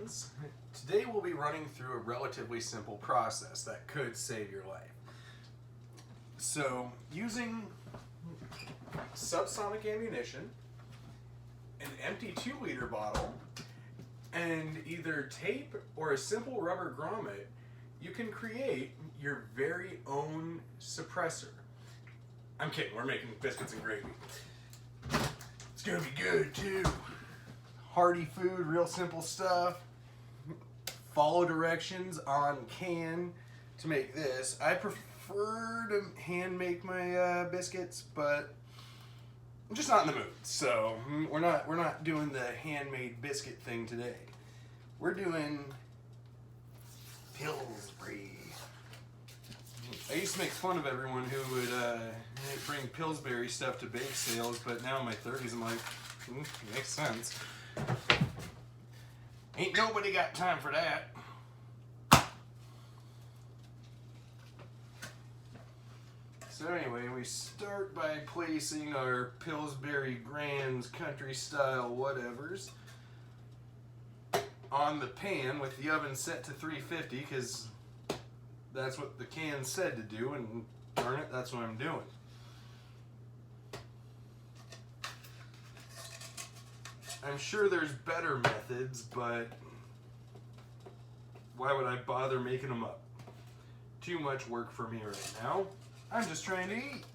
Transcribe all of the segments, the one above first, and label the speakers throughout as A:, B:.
A: friends. Today we'll be running through a relatively simple process that could save your life. So, using subsonic ammunition, an empty 2-liter bottle, and either tape or a simple rubber grommet, you can create your very own suppressor. I'm kidding, we're making biscuits and gravy. It's gonna be good too. Hearty food, real simple stuff. Follow directions on can to make this. I prefer to hand make my biscuits, but I'm just not in the mood. So we're not doing the handmade biscuit thing today. We're doing Pillsbury. I used to make fun of everyone who would bring Pillsbury stuff to bake sales, but now in my 30s I'm like, makes sense. Ain't nobody got time for that. So anyway, we start by placing our Pillsbury Grands country style whatevers on the pan with the oven set to 350 because that's what the can said to do, and darn it, that's what I'm doing. I'm sure there's better methods, but why would I bother making them up? Too much work for me right now. I'm just trying to eat.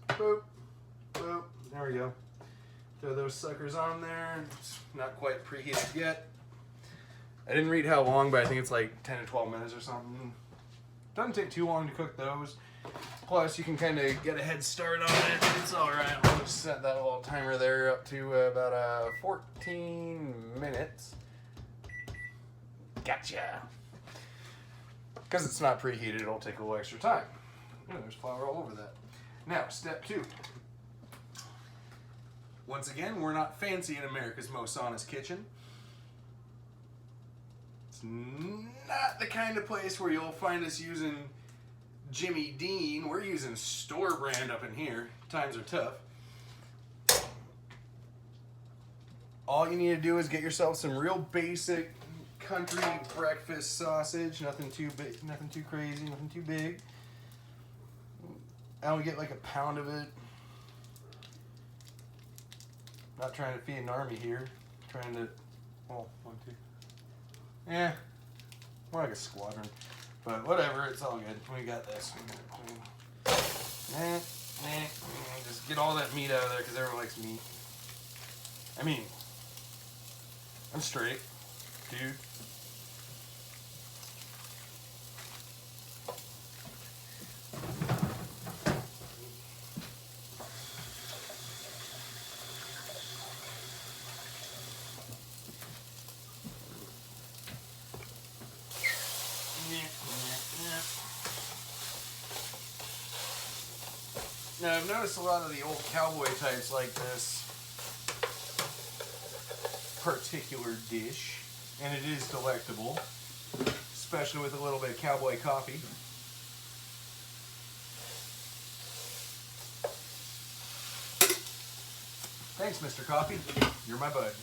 A: Boop, boop, there we go. Throw those suckers on there. It's not quite preheated yet. I didn't read how long, but I think it's like 10 to 12 minutes or something. Doesn't take too long to cook those. Plus, you can kind of get a head start on it. It's all right. I'll just set that little timer there up to about 14 minutes. Gotcha. Because it's not preheated, it'll take a little extra time. Oh, there's flour all over that. Now, step 2. Once again, we're not fancy in America's Most Honest Kitchen. It's not the kind of place where you'll find us using Jimmy Dean. We're using store brand up in here. Times are tough. All you need to do is get yourself some real basic country breakfast sausage. Nothing too big, nothing too crazy, nothing too big. I would get like a pound of it. Not trying to feed an army here. Trying to, well, 1, 2. Yeah, more like a squadron. But whatever, it's all good. We got this. Just get all that meat out of there because everyone likes meat. I mean, I'm straight, dude. Now, I've noticed a lot of the old Cowboy types like this particular dish, and it is delectable, especially with a little bit of Cowboy coffee. Thanks, Mr. Coffee. You're my bud.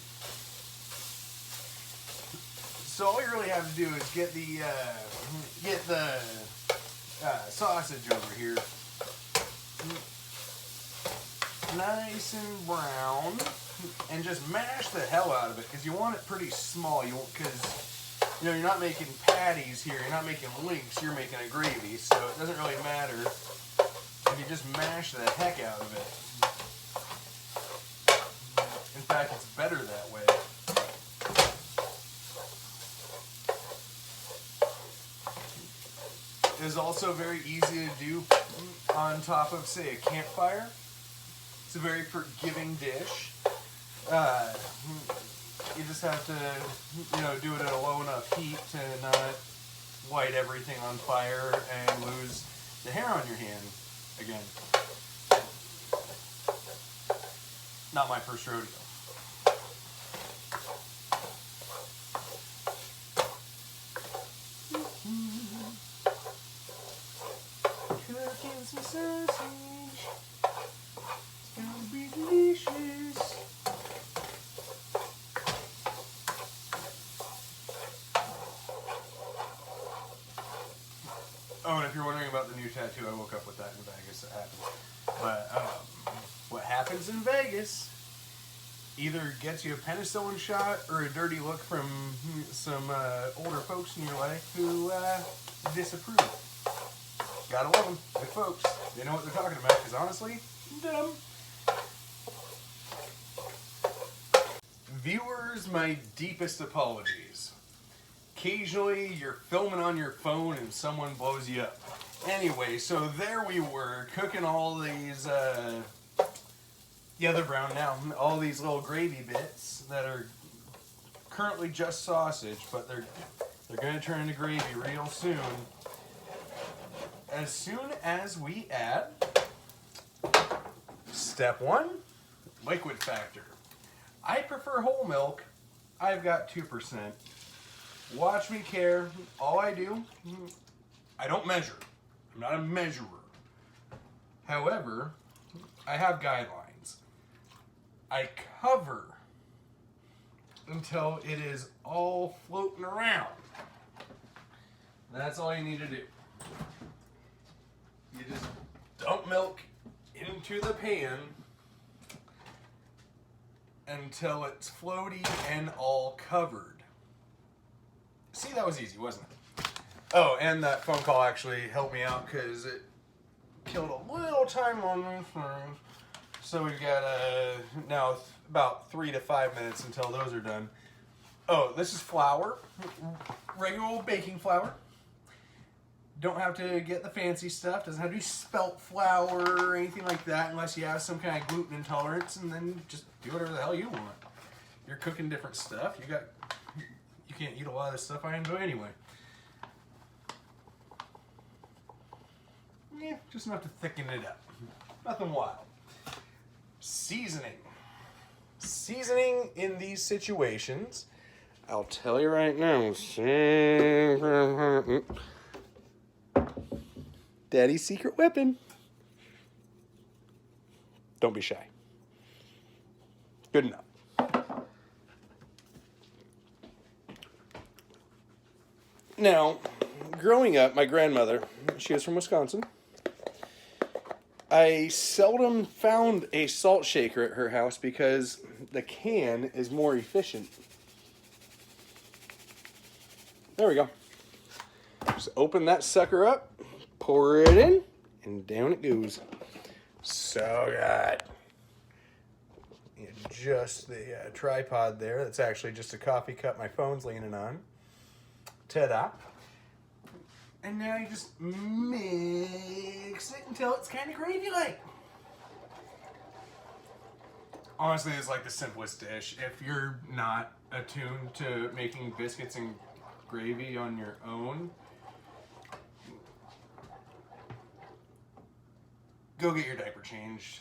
A: So all you really have to do is get the sausage over here nice and brown, and just mash the hell out of it because you want it pretty small. Because you're not making patties here, you're not making links, you're making a gravy, so it doesn't really matter if you just mash the heck out of it. In fact, it's better that way. It is also very easy to do on top of, say, a campfire. It's a very forgiving dish. You just have to, do it at a low enough heat to not light everything on fire and lose the hair on your hand again. Not my first rodeo. Cooking some sausage. It's gonna be delicious. I woke up with that in Vegas. It happened. But what happens in Vegas either gets you a penicillin shot or a dirty look from some older folks in your life who disapprove. Gotta love them. Good folks. They know what they're talking about, because honestly, dumb. Viewers, my deepest apologies. Occasionally, you're filming on your phone and someone blows you up. Anyway, so there we were, cooking all these, yeah, they're brown now, all these little gravy bits that are currently just sausage, but they're going to turn into gravy real soon. As soon as we add step 1, liquid factor. I prefer whole milk. I've got 2%. Watch me care. All I do, I don't measure. I'm not a measurer. However, I have guidelines. I cover until it is all floating around. That's all you need to do. You just dump milk into the pan until it's floaty and all covered. See, that was easy, wasn't it? Oh, and that phone call actually helped me out because it killed a little time on those things. So we've got now about 3 to 5 minutes until those are done. Oh, this is flour, regular old baking flour. Don't have to get the fancy stuff. Doesn't have to be spelt flour or anything like that unless you have some kind of gluten intolerance, and then just do whatever the hell you want. You're cooking different stuff. You can't eat a lot of the stuff I enjoy anyway. Yeah, just enough to thicken it up. Nothing wild. Seasoning. Seasoning in these situations, I'll tell you right now. Daddy's secret weapon. Don't be shy. Good enough. Now, growing up, my grandmother, she was from Wisconsin. I seldom found a salt shaker at her house because the can is more efficient. There we go. Just open that sucker up, pour it in, and down it goes. So good. Adjust the tripod there. That's actually just a coffee cup my phone's leaning on. Ta-da. And now you just mix it until it's kind of gravy-like. Honestly, it's like the simplest dish. If you're not attuned to making biscuits and gravy on your own, go get your diaper changed,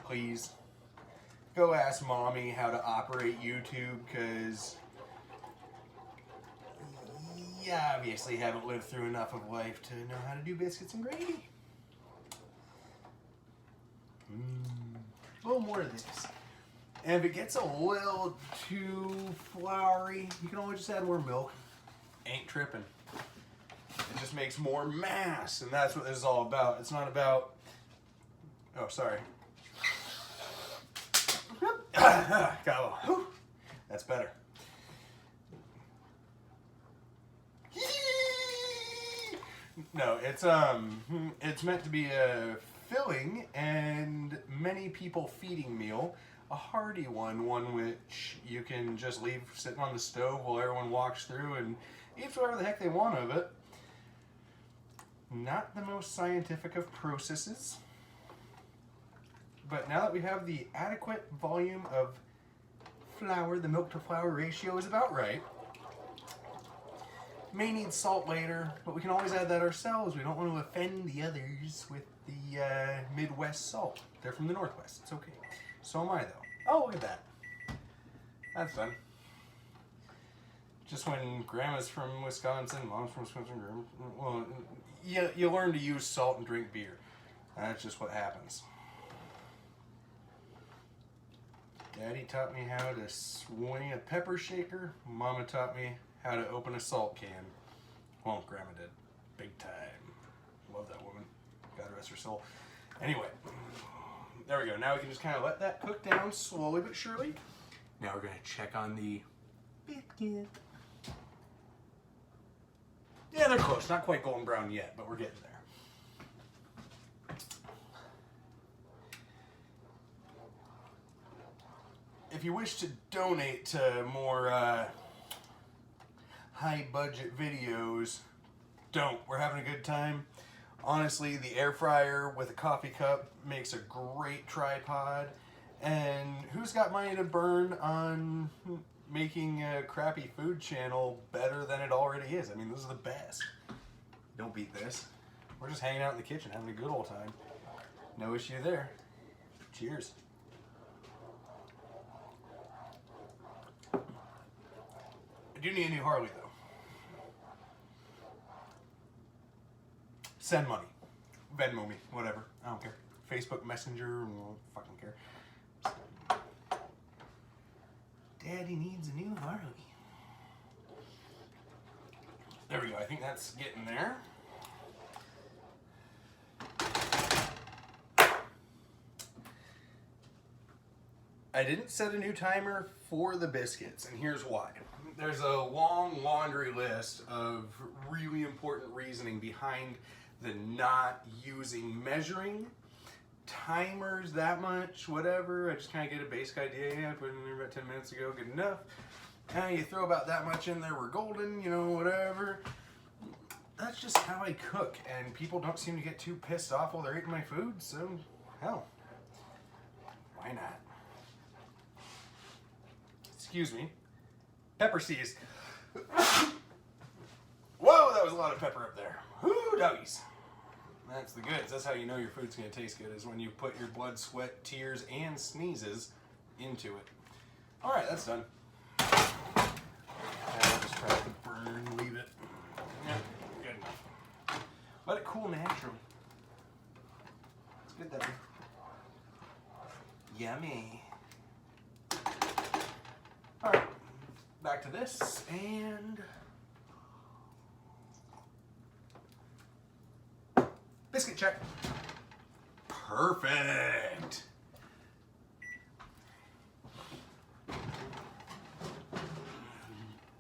A: please. Go ask mommy how to operate YouTube, because you obviously haven't lived through enough of life to know how to do biscuits and gravy. A little more of this. And if it gets a little too floury, you can always just add more milk. Ain't tripping. It just makes more mass, and that's what this is all about. It's not about... Oh, sorry. That's better. No, it's meant to be a filling and many people feeding meal. A hearty one which you can just leave sitting on the stove while everyone walks through and eats whatever the heck they want of it. Not the most scientific of processes. But now that we have the adequate volume of flour, the milk to flour ratio is about right. May need salt later, but we can always add that ourselves. We don't want to offend the others with the Midwest salt. They're from the Northwest. It's okay. So am I, though. Oh, look at that. That's fun. Just when grandma's from Wisconsin, mom's from Wisconsin, well, you learn to use salt and drink beer. That's just what happens. Daddy taught me how to swing a pepper shaker. Mama taught me how to open a salt can. Well, Grandma did. Big time. Love that woman. rest her soul. Anyway, there we go. Now we can just kind of let that cook down slowly but surely. Now we're going to check on the biscuit. Yeah, they're close. Not quite golden brown yet, but we're getting there. If you wish to donate to more high budget videos, don't. We're having a good time. Honestly, the air fryer with a coffee cup makes a great tripod. And who's got money to burn on making a crappy food channel better than it already is? I mean, this is the best. Don't beat this. We're just hanging out in the kitchen, having a good old time. No issue there. Cheers. I do need a new Harley, though. Send money. Venmo me. Whatever. I don't care. Facebook Messenger. I don't fucking care. Daddy needs a new Harley. There we go. I think that's getting there. I didn't set a new timer for the biscuits, and here's why. There's a long laundry list of really important reasoning behind the not using measuring timers that much, whatever. I just kind of get a basic idea. Yeah, I put it in there about 10 minutes ago, good enough. You throw about that much in there, we're golden, you know, whatever. That's just how I cook, and people don't seem to get too pissed off while they're eating my food, so hell, why not? Excuse me. Pepper seeds. Whoa, that was a lot of pepper up there. Whoo, doggies. That's the goods. That's how you know your food's going to taste good, is when you put your blood, sweat, tears, and sneezes into it. All right, that's done. I'll just try to burn, leave it. Yeah, good enough. Let it cool naturally. It's good that way. Yummy. All right, back to this, and biscuit check. Perfect.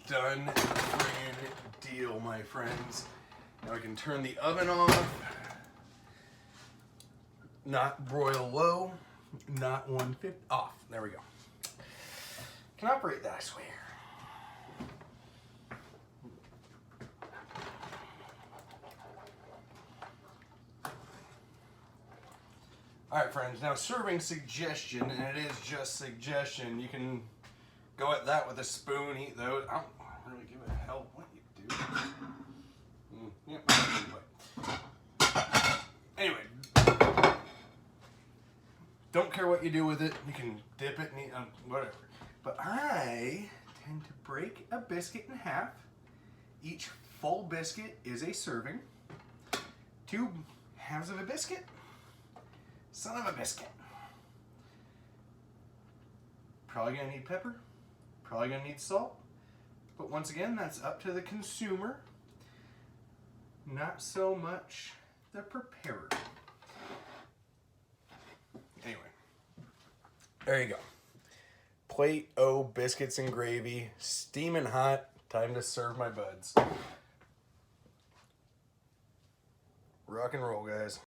A: Done friggin' deal, my friends. Now I can turn the oven off. Not broil low, not 150. Off. There we go. Can operate that, I swear. All right, friends, now serving suggestion, and it is just suggestion. You can go at that with a spoon, eat those. I don't really give a hell what you do. Anyway, don't care what you do with it. You can dip it and eat, whatever. But I tend to break a biscuit in half. Each full biscuit is a serving. 2 halves of a biscuit. Son of a biscuit. Probably gonna need pepper. Probably gonna need salt. But once again, that's up to the consumer. Not so much the preparer. Anyway, there you go. Plate O biscuits and gravy, steaming hot. Time to serve my buds. Rock and roll, guys.